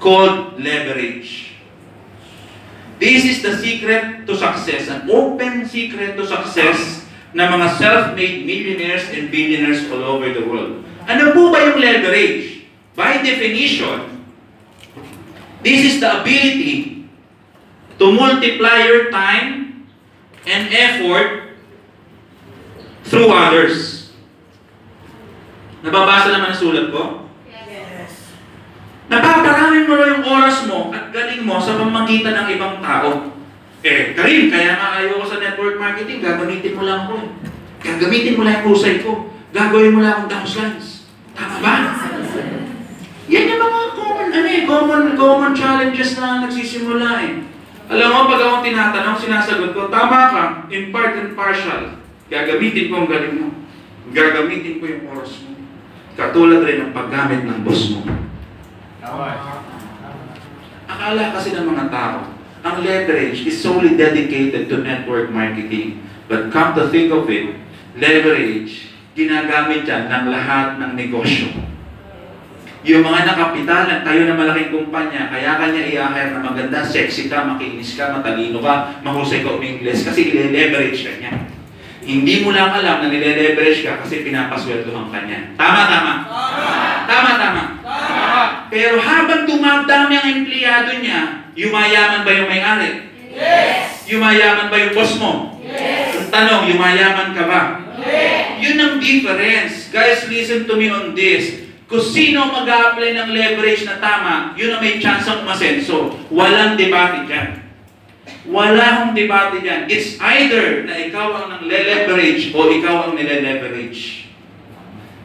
called leverage. This is the secret to success, an open secret to success na mga self-made millionaires and billionaires all over the world. Ano po ba yung leverage? By definition, this is the ability to multiply your time and effort through others. Nababasa naman ang sulat ko? Yes. Napaparami mo lang yung oras mo at galing mo sa pamamagitan ng ibang tao. Karim, kaya nga ayaw ko sa network marketing, gagamitin mo lang ako. Gagamitin mo lang yung husay ko. Gagawin mo lang akong downslines. Tama ba? Yan yung mga common challenges na nagsisimula eh. Alam mo, pag akong tinatanong, sinasagot ko, tama ka, in part and partial. Gagamitin ko ang galing mo. Gagamitin ko yung oras mo. Katulad rin ang paggamit ng boss mo. Akala kasi ng mga tao, ang leverage is solely dedicated to network marketing. But come to think of it, leverage, ginagamit yan ng lahat ng negosyo. Yung mga nakapitalan, tayo na malaking kumpanya, kaya kanya i-hire na maganda, sexy ka, makinis ka, matalino ka, mahusay ka umingles, kasi i-leverage ka niya. Hindi mo lang alam na nile-leverage ka kasi pinapasweldohan ka niya. Tama. Pero habang dumadami ang empleyado niya, yumayaman ba yung may-ari? Yes! Yumayaman ba yung boss mo? Yes! Ang tanong, yumayaman ka ba? Yes! Yun ang difference. Guys, listen to me on this. Kung sino mag-a-apply ng leverage na tama, yun ang may chance ang umasenso. Walang debate dyan. Wala akong debate dyan. It's either na ikaw ang nang-leverage o ikaw ang nile-leverage.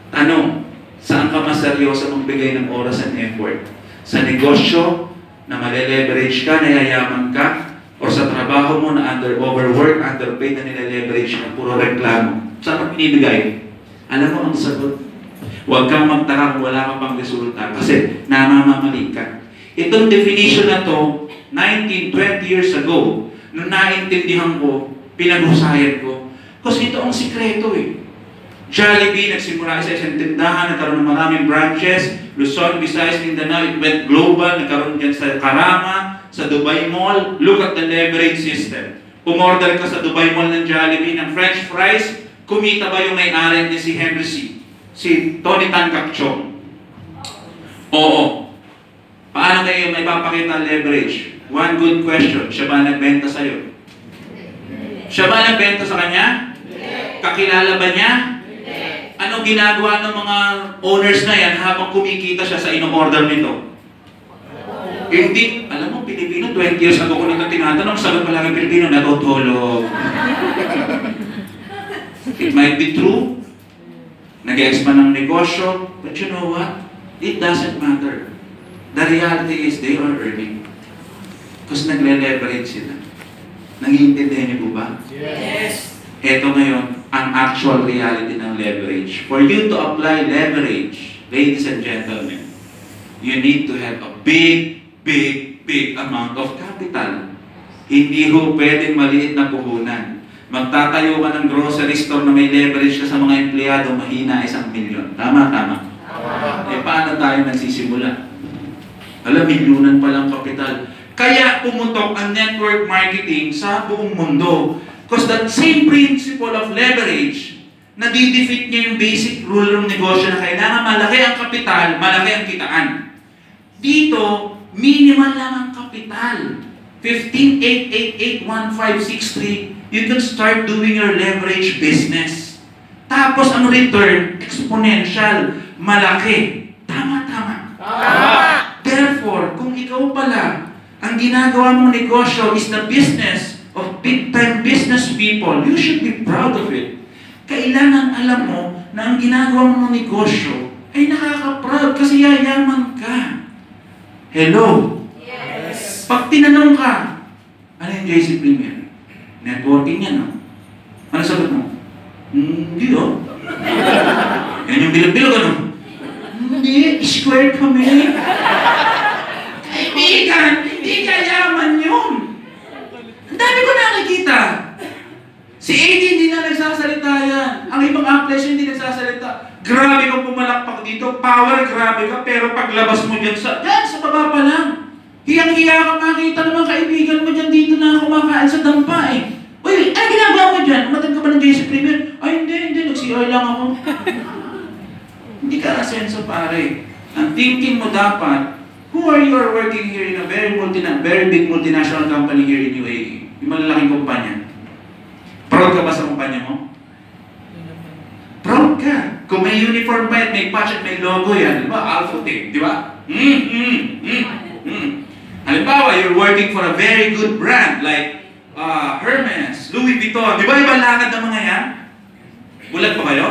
Tanong, saan ka mas seryoso magbigay ng oras and effort? Sa negosyo na male-leverage ka, nayayaman ka, o sa trabaho mo na overwork, underpaid na nile-leverage ka, puro reklamo. Saan ka pinibigay? Alam mo ang sagot? Huwag kang magtaka kung wala ka pang resulta kasi namamamali ka. Itong definition na to, 19, 20 years ago, nung naintindihan ko, pinag-usayan ko. Kasi ito ang sikreto eh. Jollibee, nagsimula sa isang tindahan, nagkaroon ng maraming branches, Luzon, Visayas, Mindanao, it went global, nagkaroon dyan sa Karama, sa Dubai Mall. Look at the leverage system. Umorder ka sa Dubai Mall ng Jollibee ng French fries, kumita ba yung may-ari niya si Henry C? Si Tony Tan Cakchong? Oo. Paano kayo may papakita ang leverage? One good question, siya ba nagbenta sa'yo? Siya ba nagbenta sa kanya? Kakilala ba niya? Anong ginagawa ng mga owners na yan habang kumikita siya sa in-order nito? Hindi. Alam mo, Pilipino, 20 years ago ko nito tinatanong, sagot palagi Pilipino, natutulog. It might be true. Nag-expand ng negosyo. But you know what? It doesn't matter. The reality is they are earning. Because nagle-leverage sila. Nangiintindihan niyo po ba? Yes! Ito ngayon, ang actual reality ng leverage. For you to apply leverage, ladies and gentlemen, you need to have a big amount of capital. Hindi ho pwedeng maliit na puhunan. Magtatayo ka ng grocery store na may leverage ka sa mga empleyado, mahina 1 milyon. Tama. Paano tayo nagsisimula? Alam, milyunan palang kapital. Kaya pumutok ang network marketing sa buong mundo. Because that same principle of leverage, nadidefeat niya yung basic rule ng negosyo na kailangan malaki ang kapital, malaki ang kitaan. Dito, minimal lang ang kapital. 15,888,1563, you can start doing your leverage business. Tapos ang return, exponential, malaki. Tama. Therefore, kung ikaw pala, ang ginagawa mong negosyo is the business of big-time business people, you should be proud of it. Kailangan alam mo na ang ginagawa mong negosyo ay nakaka-proud kasi yayaman ka. Hello? Yes! Pag tinanong ka, ano yung JC Premier? Networking yan, no? Ano sagot mo? Hindi, oh. Yan yung bilog-bilog, ano? Hindi, square kami. Kaibigan, hindi kayaman yun. Ang dami ko nakikita. Si AD hindi na nagsasalita yan. Ang ibang applies hindi nagsasalita. Grabe kang pumalakpak dito. Power, grabe ka. Pero paglabas mo dyan sa baba pa lang. Hiyang-hiya ka, makita naman kaibigan mo dyan, dito na kumakain sa dampa eh. Uy, ay ginagawa mo dyan? Umatag ka ba ng JC Premier? Ay hindi, nag-CR lang ako. Hindi ka asenso pare. Ang thinking mo dapat, who are you working here in a very big multinational company here in UAE? Yung malalaking kumpanya. Proud ka ba sa kumpanya mo? Proud ka. Kung may uniform pa at may patch at may logo yan, di ba? Alpha-Tech, di ba? Halimbawa, you're working for a very good brand like Hermes, Louis Vuitton. Di ba ibang lakad ng mga yan? Bulag pa kayo?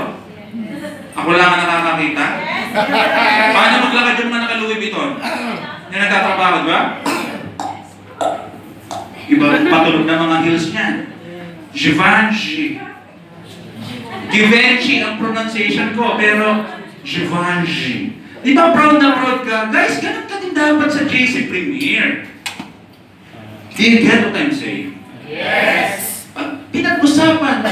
Ako lang ang nakakakita? Paano maglakad yung mga naka-Louis Vuitton? Yung nagtatrabaho, di ba? Iba patulog na mga heels niyan. Givenchy. Givenchy ang pronunciation ko, pero Givenchy. Di ba proud na proud ka? Guys, ganun ka din dapat sa JC Premier. Do you get what I'm saying? Yes. Pag pinag-usapan,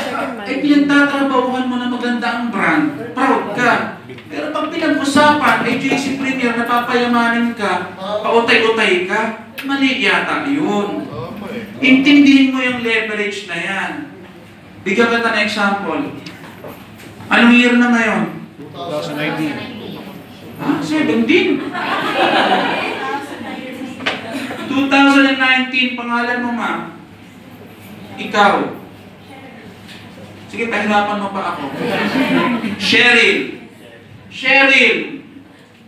ay pinagtatrabahuhan mo na maganda ang brand, proud ka. Pero pag pinag-usapan, ay JC Premier, napapayamanin ka, pautay-utay ka, mali yata yun. Intindihin mo yung leverage na yan. Bigyan kita ng example. Anong year na ngayon? 2019. 17. 2019, pangalan mo ma. Ikaw. Sige, pahirapan mo pa ako. Cheryl.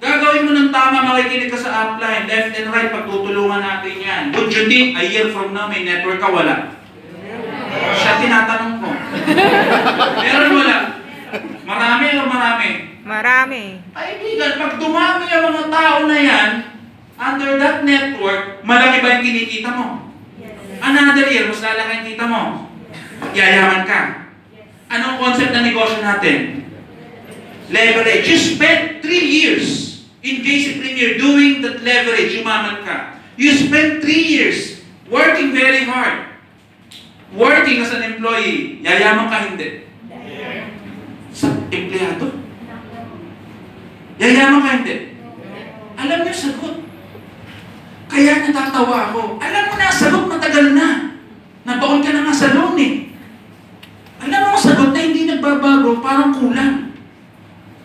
Gagawin mo ng tama, makikinig ka sa upline, left and right, pagtutulungan natin yan. Would you think a year from now may network ka? Wala. Siya tinatanong ko. Meron wala? Marami o marami? Marami. Kaibigan, pag dumami ang mga tao na yan, under that network, malaki ba yung kinikita mo? Another year, mas lalaki yung kita mo. Yayaman ka. Anong concept ng negosyo natin? Leverage. You spent 3 years in JC Premier doing that leverage, yumaman ka. You spent 3 years working very hard. Working as an employee, yayaman ka hindi. Sa empleyado. Yayaman ka hindi. Alam niyo sagot. Kaya natatawa ako. Alam mo na, sagot matagal na. Nabaon ka na nga sa loan eh. Alam mo ang sagot na hindi nagbabago, parang kulang.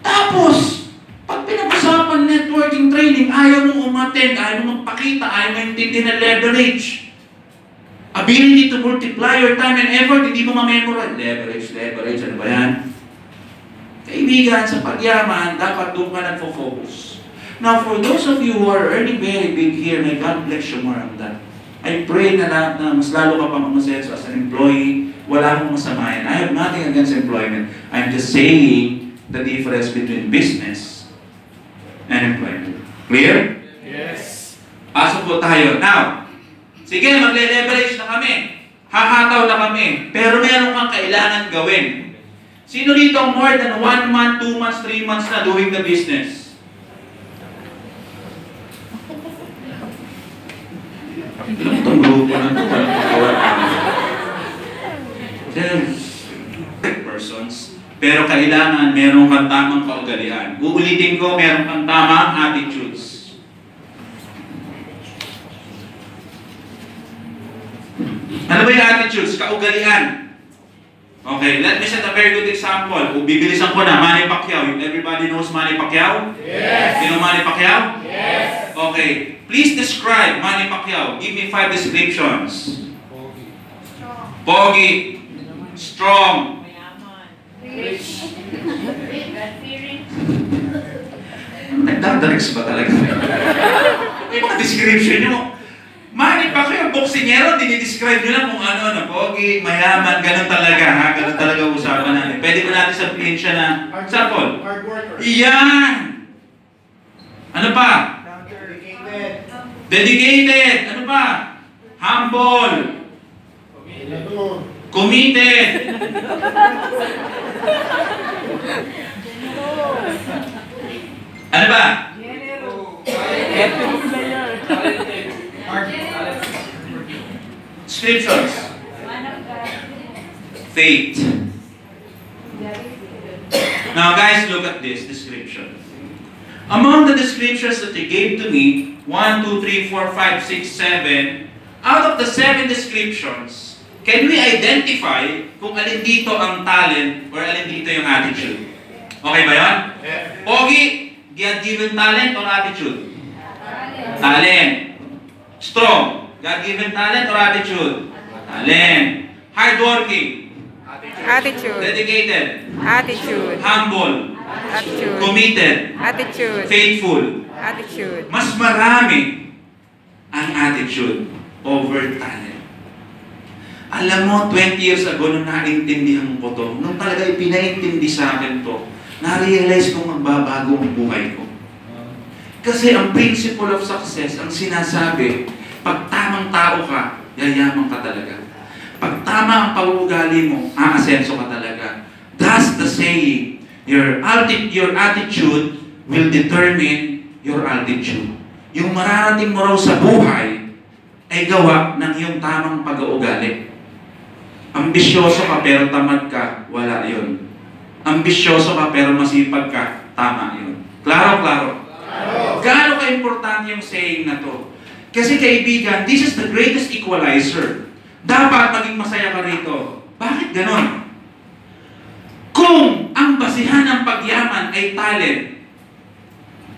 Tapos, pag pinag-usapan networking training, ayaw mong umattend, ayaw mong magpakita, ayaw mong intindi na leverage. Ability to multiply your time and effort, hindi mo ma-memorize. Leverage, ano ba yan? Kaibigan, sa pagyaman, dapat doon ka nagfo-focus. Now, for those of you who are earning very big here, may God bless you more on that. I pray na mas lalo ka pang umasenso as an employee, wala akong masamayan. I have nothing against employment. I'm just saying the difference between business and employment. Clear? Yes. Pasok po tayo. Now, sige, magle-leverage na kami. Hahataw na kami. Pero meron kang kailangan gawin. Sino dito more than 1 month, 2 months, 3 months na doing the business? Ilang itong grupo na ito? Walang pagkawal. Persons. Pero kailangan meron kang tamang kaugalian. Uulitin ko, meron kang tamang attitudes. Ano ba yung attitudes? Kaugalian. Okay, let me set a very good example. Bibilisan ko na, Manny Pacquiao. Everybody knows Manny Pacquiao? Yes. You know Manny Pacquiao? Yes. Okay, please describe Manny Pacquiao. Give me 5 descriptions. Pogi. Strong. Rich. God-fearing. Nagdadalex ba talaga? May mga description nyo. Manny Pacquiao, boksingero, dinidescribe nyo lang kung ano, pogi, mayaman, ganun talaga, ha? Ganun talaga usapan natin. Pwede ko natin sabihin siya na, sample. Hard worker. Iyan! Ano pa? Dedicated. Dedicated. Ano pa? Humble. Committed. Ano ba? Scriptures. Faith. Now guys, look at this description. Among the descriptions that they gave to me 1, 2, 3, 4, 5, 6, 7. Out of the 7 descriptions, can we identify kung alin dito ang talent or alin dito yung attitude? Okay ba yan? Pogi, God-given talent or attitude? Talent. Strong, God-given talent or attitude? Talent. Hardworking. Attitude. Dedicated. Attitude. Humble. Attitude. Committed. Attitude. Faithful. Attitude. Mas marami ang attitude over talent. Alam mo, 20 years ago, nung naintindihan ko to, nung talaga ipinaintindi sa akin to, na-realize kong magbabago ang buhay ko. Kasi ang principle of success, ang sinasabi, pag tamang tao ka, yayaman ka talaga. Pag tama ang pag-uugali mo, aasenso ka talaga. That's the saying. Your attitude will determine your altitude. Yung mararating mo raw sa buhay ay gawa ng iyong tamang pag-uugali. Ambisyoso ka pero tamad ka, wala yun. Ambisyoso ka pero masipag ka, tama yun. Klaro, klaro. Gaano ka-importante yung saying na to? Kasi kaibigan, this is the greatest equalizer. Dapat maging masaya ka rito. Bakit ganon? Kung ang basihan ng pagyaman ay talent,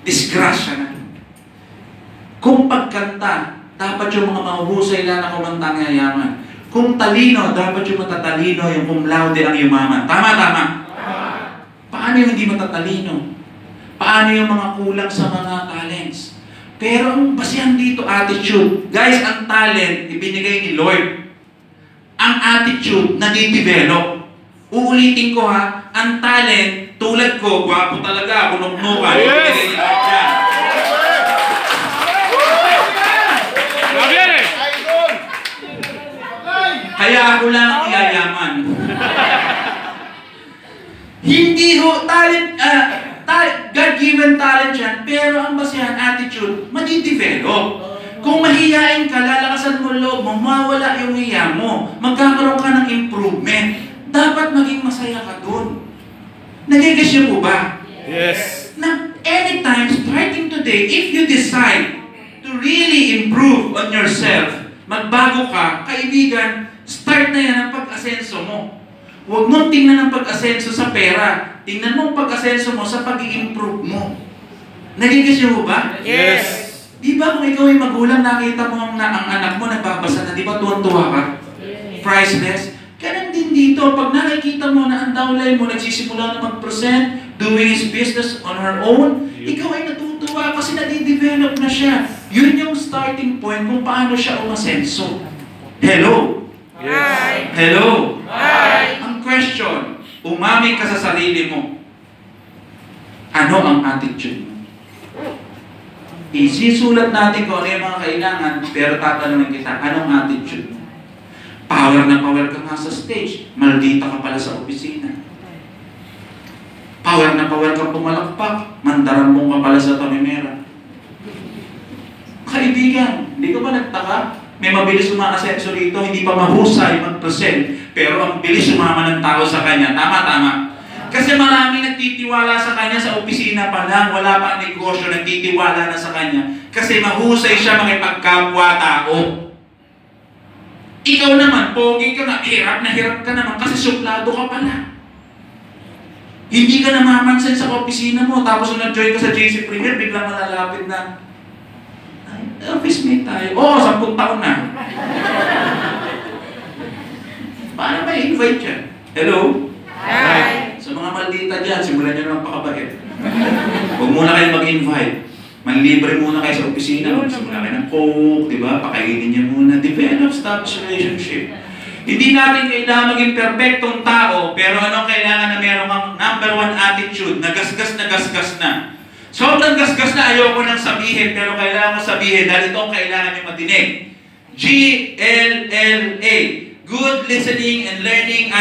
disgrasya na. Kung pagkanta, dapat yung mga mahuhusay lang na kumanta ng yayaman. Kung talino, dapat yung matatalino, yung cum laude ang yumaman. Tama, tama. Paano yung hindi matatalino? Paano yung mga kulang sa mga talents? Pero ang basihan dito, attitude. Guys, ang talent, ibinigay ni Lord. Ang attitude, nadidevelop. Uulitin ko ha, ang talent, tulad ko, gwapo talaga, kunong-nukan. Ibinigay ni Lord yan. Kaya ako lang ang yayaman. Hindi ho, talent, God-given talent yan, pero ang basihan, attitude, madidevelop. Kung mahihain ka, lalakasan mo loob mo, mawala yung hiya mo, magkakaroon ka ng improvement. Dapat maging masaya ka dun. Nagigas niyo po ba? Yes. Na anytime, starting today, if you decide to really improve on yourself, magbago ka, kaibigan, start na yan ang pag-asenso mo. Huwag mong tingnan ang pag-asenso sa pera. Tingnan mo ang pag-asenso mo sa pag-i-improve mo. Nagigas niyo ba? Yes. Di ba kung ikaw ay magulang, nakita mo ang anak mo nagbabasa na, di ba tuwan-tuwa ka? Priceless. Ganun din dito, pag nakikita mo na ang downline mo nagsisimula na mag-present, doing his business on her own, ikaw ay natutuwa kasi nadidevelop na siya. Yun yung starting point kung paano siya umasenso. Hello? Hi. Hello? Hi. Ang question, umaming ka sa sarili mo. Ano ang attitude mo? Isisulat natin kung ano yung mga kailangan, pero tatanungin kita, anong attitude mo? Power na power ka nga sa stage, maldita ka pala sa opisina. Power na power ka pumalakpak, mandarambong ka pala sa pamimera. Kaibigan, hindi ka ba nagtaka? May mabilis umaasenso rito, hindi pa mahusay mag-present, pero ang bilis sumama ng tao sa kanya. Tama, tama. Kasi marami nagtitiwala sa kanya sa opisina pa lang, wala pa ang negosyo, nagtitiwala na sa kanya. Kasi mahusay siya makipagkapwa-tao. Ikaw naman, pogi ka na hirap ka naman kasi suplado ka pala. Hindi ka namamansin sa opisina mo, tapos nung nag-join ka sa JC Premier, biglang malalapit na, office mate tayo. Oo, 10 taon na. Paano ba i-invite yan? Hello? Hi. Sa mga maldita dyan, simulan nyo naman pakabait. Huwag muna kayo mag-invite. Manlibre muna kayo sa opisina. Magsimula kayo ng coke, di ba? Pakainin nyo muna. Develop, establish relationship. Hindi natin kailangan maging perfectong tao, pero anong kailangan na meron kang number 1 attitude, na gasgas na. Sobrang gasgas na ayoko nang sabihin, pero kailangan mo sabihin dahil ito ang kailangan nyo matinig. GLLA. Good listening and learning